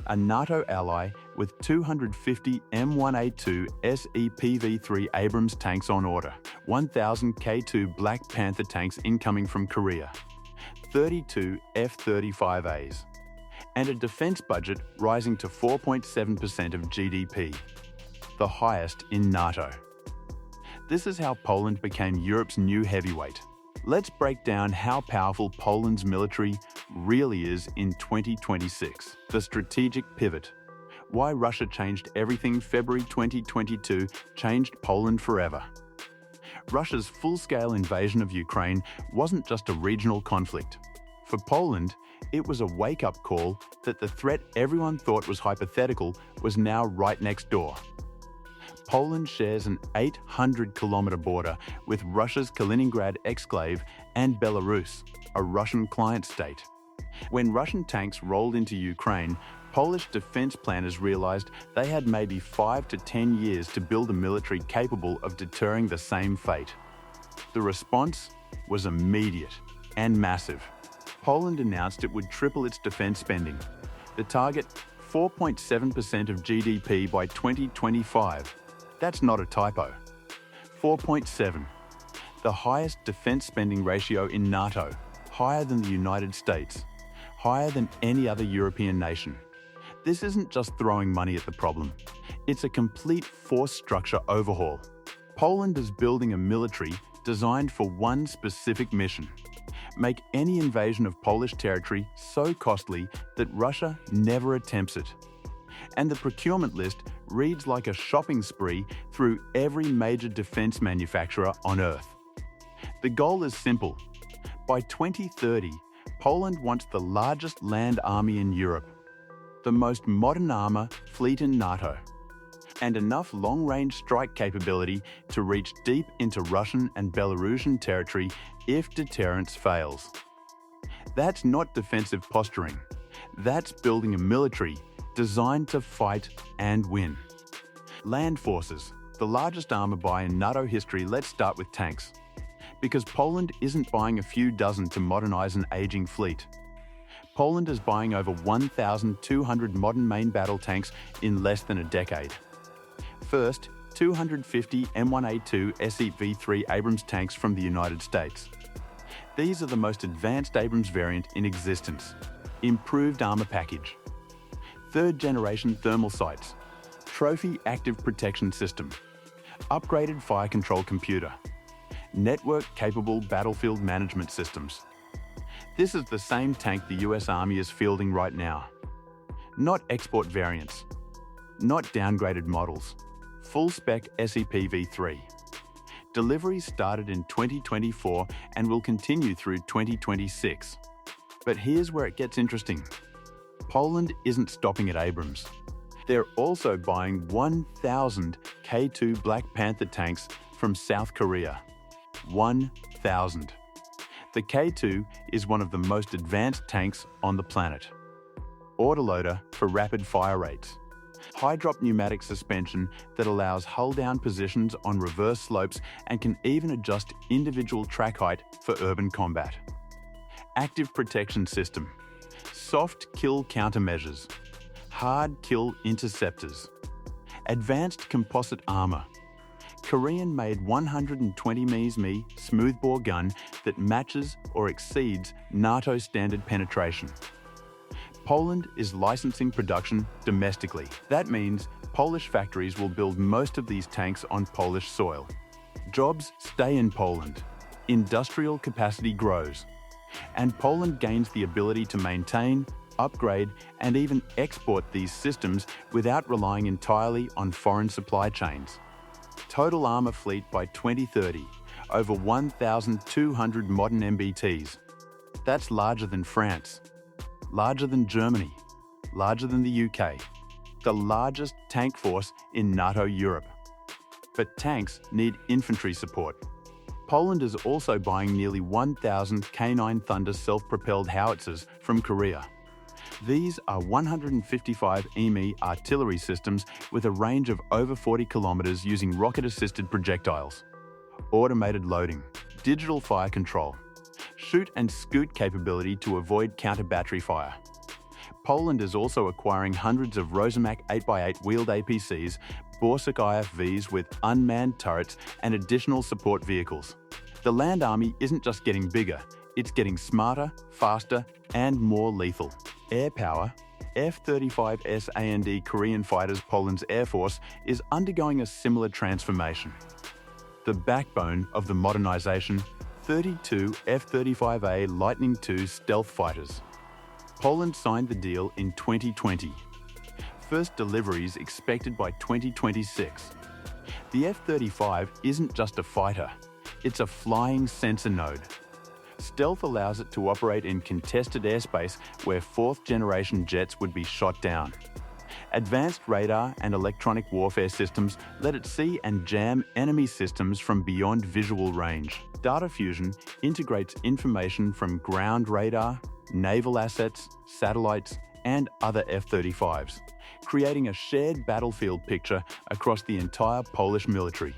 a NATO ally with 250 M1A2 SEPV3 Abrams tanks on order, 1,000 K2 Black Panther tanks incoming from Korea, 32 F-35As, and a defense budget rising to 4.7% of GDP, the highest in NATO. This is how Poland became Europe's new heavyweight. Let's break down how powerful Poland's military really is in 2026. The strategic pivot. Why Russia changed everything. February 2022 changed Poland forever. Russia's full-scale invasion of Ukraine wasn't just a regional conflict. For Poland, it was a wake-up call that the threat everyone thought was hypothetical was now right next door. Poland shares an 800-kilometer border with Russia's Kaliningrad exclave and Belarus, a Russian client state. When Russian tanks rolled into Ukraine, Polish defense planners realized they had maybe 5 to 10 years to build a military capable of deterring the same fate. The response was immediate and massive. Poland announced it would triple its defense spending. The target, 4.7% of GDP by 2025. That's not a typo. 4.7. The highest defense spending ratio in NATO, higher than the United States, higher than any other European nation. This isn't just throwing money at the problem. It's a complete force structure overhaul. Poland is building a military designed for one specific mission: make any invasion of Polish territory so costly that Russia never attempts it. And the procurement list reads like a shopping spree through every major defense manufacturer on Earth. The goal is simple. By 2030, Poland wants the largest land army in Europe, the most modern armor fleet in NATO, and enough long-range strike capability to reach deep into Russian and Belarusian territory if deterrence fails. That's not defensive posturing. That's building a military designed to fight and win. Land forces, the largest armor buy in NATO history. Let's start with tanks. Because Poland isn't buying a few dozen to modernize an aging fleet. Poland is buying over 1,200 modern main battle tanks in less than a decade. First, 250 M1A2 SEPV3 Abrams tanks from the United States. These are the most advanced Abrams variant in existence. Improved armor package. Third-generation thermal sights. Trophy active protection system. Upgraded fire control computer. Network-capable battlefield management systems. This is the same tank the US Army is fielding right now. Not export variants. Not downgraded models. Full-spec SEPV3. Deliveries started in 2024 and will continue through 2026. But here's where it gets interesting. Poland isn't stopping at Abrams. They're also buying 1,000 K2 Black Panther tanks from South Korea. 1,000. The K2 is one of the most advanced tanks on the planet. Autoloader for rapid fire rates. High-drop pneumatic suspension that allows hull-down positions on reverse slopes and can even adjust individual track height for urban combat. Active protection system. Soft kill countermeasures. Hard kill interceptors. Advanced composite armor. Korean-made 120 mm smoothbore gun that matches or exceeds NATO standard penetration. Poland is licensing production domestically. That means Polish factories will build most of these tanks on Polish soil. Jobs stay in Poland. Industrial capacity grows. And Poland gains the ability to maintain, upgrade, and even export these systems without relying entirely on foreign supply chains. Total armor fleet by 2030, over 1,200 modern MBTs. That's larger than France, larger than Germany, larger than the UK, the largest tank force in NATO Europe. But tanks need infantry support. Poland is also buying nearly 1,000 K9 Thunder self-propelled howitzers from Korea. These are 155 mm artillery systems with a range of over 40 kilometers using rocket-assisted projectiles. Automated loading, digital fire control, shoot and scoot capability to avoid counter-battery fire. Poland is also acquiring hundreds of Rosomak 8x8 wheeled APCs, Borsuk IFVs with unmanned turrets and additional support vehicles. The land army isn't just getting bigger, it's getting smarter, faster, and more lethal. Air power. F-35S A&D Korean fighters. Poland's Air Force is undergoing a similar transformation. The backbone of the modernization, 32 F-35A Lightning II stealth fighters. Poland signed the deal in 2020. First deliveries expected by 2026. The F-35 isn't just a fighter, it's a flying sensor node. Stealth allows it to operate in contested airspace where fourth-generation jets would be shot down. Advanced radar and electronic warfare systems let it see and jam enemy systems from beyond visual range. Data fusion integrates information from ground radar, naval assets, satellites, and other F-35s, creating a shared battlefield picture across the entire Polish military.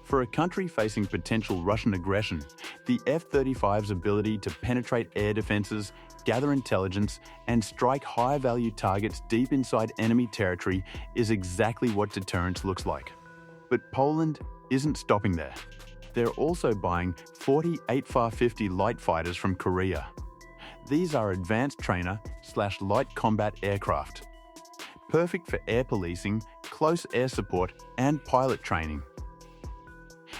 For a country facing potential Russian aggression, the F-35's ability to penetrate air defenses, gather intelligence, and strike high-value targets deep inside enemy territory is exactly what deterrence looks like. But Poland isn't stopping there. They're also buying 40 8F-50 light fighters from Korea. These are advanced trainer/light combat aircraft, perfect for air policing, close air support, and pilot training.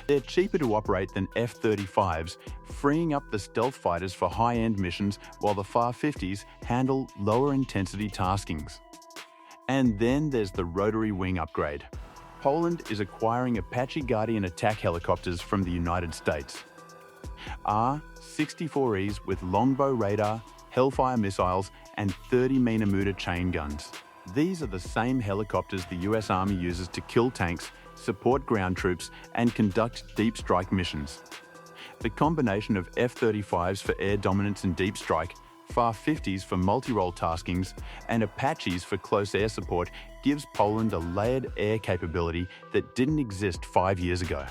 They're cheaper to operate than F-35s, freeing up the stealth fighters for high-end missions while the FA-50s handle lower-intensity taskings. And then there's the rotary wing upgrade. Poland is acquiring Apache Guardian attack helicopters from the United States. R-64Es with longbow radar, Hellfire missiles, and 30mm chain guns. These are the same helicopters the US Army uses to kill tanks, support ground troops, and conduct deep strike missions. The combination of F-35s for air dominance and deep strike, FA-50s for multi-role taskings, and Apaches for close air support gives Poland a layered air capability that didn't exist 5 years ago.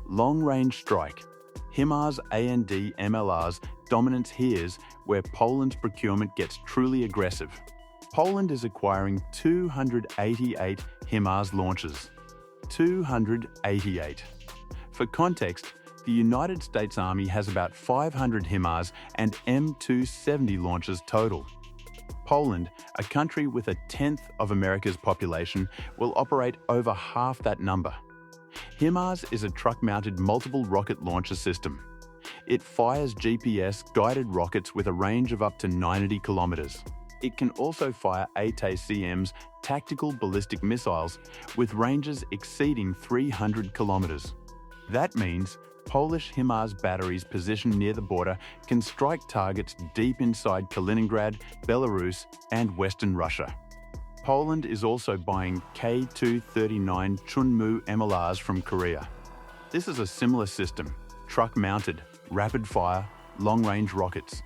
Long-range strike. HIMARS A&D MLRs dominance here's where Poland's procurement gets truly aggressive. Poland is acquiring 288 HIMARS launchers. 288. For context, the United States Army has about 500 HIMARS and M270 launchers total. Poland, a country with a tenth of America's population, will operate over half that number. HIMARS is a truck-mounted multiple rocket launcher system. It fires GPS-guided rockets with a range of up to 90 kilometers. It can also fire ATACMS, tactical ballistic missiles, with ranges exceeding 300 kilometers. That means Polish HIMARS batteries positioned near the border can strike targets deep inside Kaliningrad, Belarus, and Western Russia. Poland is also buying K2 Chunmoo MLRs from Korea. This is a similar system, truck-mounted, rapid-fire, long-range rockets.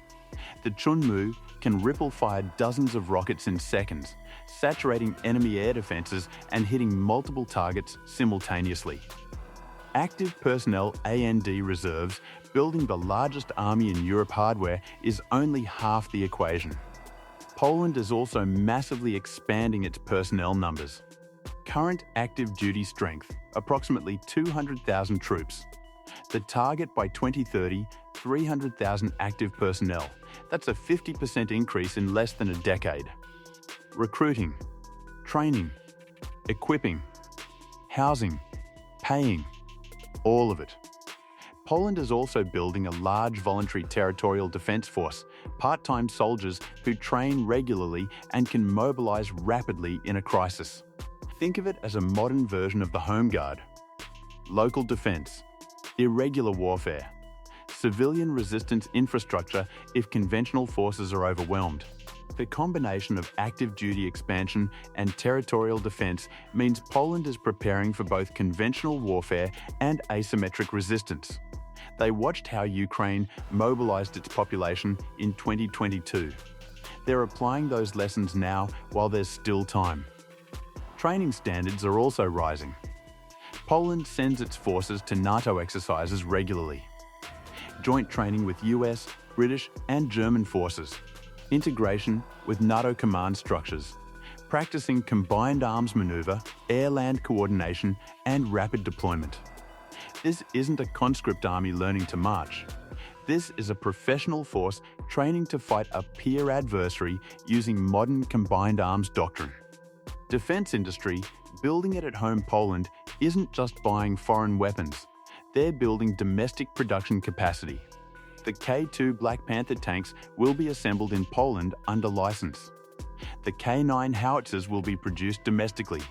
The Chunmoo can ripple-fire dozens of rockets in seconds, saturating enemy air defenses and hitting multiple targets simultaneously. Active personnel A&D reserves, building the largest army in Europe hardware, is only half the equation. Poland is also massively expanding its personnel numbers. Current active duty strength, approximately 200,000 troops. The target by 2030, 300,000 active personnel. That's a 50% increase in less than a decade. Recruiting, training, equipping, housing, paying, all of it. Poland is also building a large voluntary territorial defense force, part-time soldiers who train regularly and can mobilize rapidly in a crisis. Think of it as a modern version of the Home Guard. Local defense, irregular warfare, civilian resistance infrastructure if conventional forces are overwhelmed. The combination of active duty expansion and territorial defense means Poland is preparing for both conventional warfare and asymmetric resistance. They watched how Ukraine mobilized its population in 2022. They're applying those lessons now while there's still time. Training standards are also rising. Poland sends its forces to NATO exercises regularly. Joint training with US, British, and German forces. integration with NATO command structures, practicing combined arms maneuver, air-land coordination, and rapid deployment. This isn't a conscript army learning to march. This is a professional force training to fight a peer adversary using modern combined arms doctrine. Defense industry, building it at home Poland, isn't just buying foreign weapons. They're building domestic production capacity. The K2 Black Panther tanks will be assembled in Poland under license. The K9 Howitzers will be produced domestically.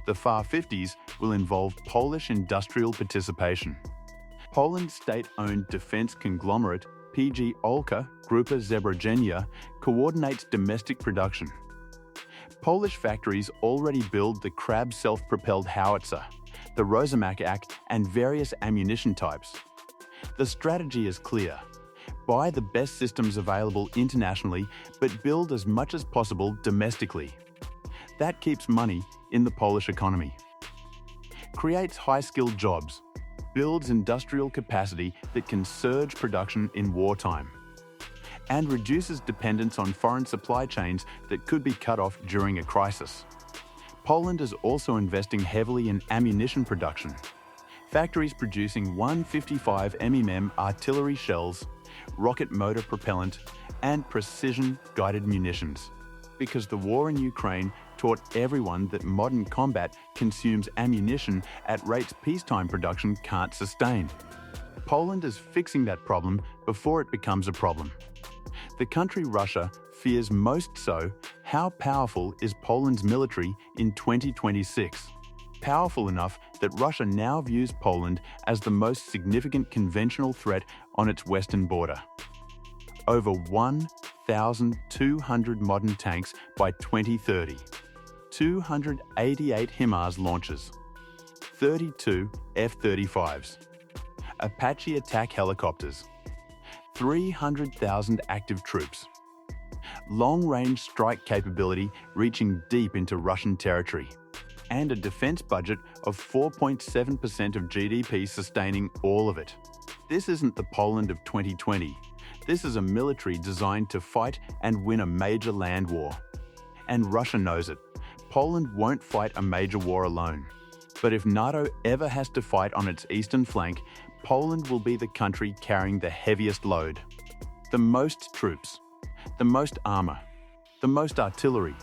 The FAR-50s will involve Polish industrial participation. Poland's state-owned defense conglomerate, PG Olka Grupa Zbrojenia, coordinates domestic production. Polish factories already build the Krab self-propelled howitzer, the Rosomak and various ammunition types. The strategy is clear. Buy the best systems available internationally, but build as much as possible domestically. That keeps money in the Polish economy. Creates high-skilled jobs. Builds industrial capacity that can surge production in wartime. And reduces dependence on foreign supply chains that could be cut off during a crisis. Poland is also investing heavily in ammunition production. Factories producing 155 mm artillery shells, rocket motor propellant, and precision-guided munitions. Because the war in Ukraine taught everyone that modern combat consumes ammunition at rates peacetime production can't sustain. Poland is fixing that problem before it becomes a problem. The country Russia fears most so, how powerful is Poland's military in 2026? Powerful enough that Russia now views Poland as the most significant conventional threat on its western border. Over 1,200 modern tanks by 2030, 288 HIMARS launches, 32 F-35s, Apache attack helicopters, 300,000 active troops, long-range strike capability reaching deep into Russian territory, and a defense budget of 4.7% of GDP sustaining all of it. This isn't the Poland of 2020. This is a military designed to fight and win a major land war. And Russia knows it. Poland won't fight a major war alone. But if NATO ever has to fight on its eastern flank, Poland will be the country carrying the heaviest load. The most troops, the most armor, the most artillery,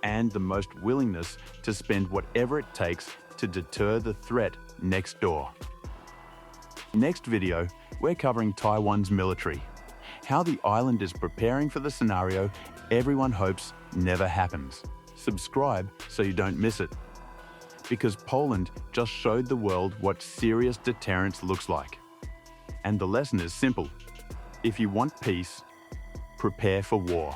and the most willingness to spend whatever it takes to deter the threat next door. Next video, we're covering Taiwan's military, how the island is preparing for the scenario everyone hopes never happens. Subscribe so you don't miss it. Because Poland just showed the world what serious deterrence looks like. And the lesson is simple. If you want peace, prepare for war.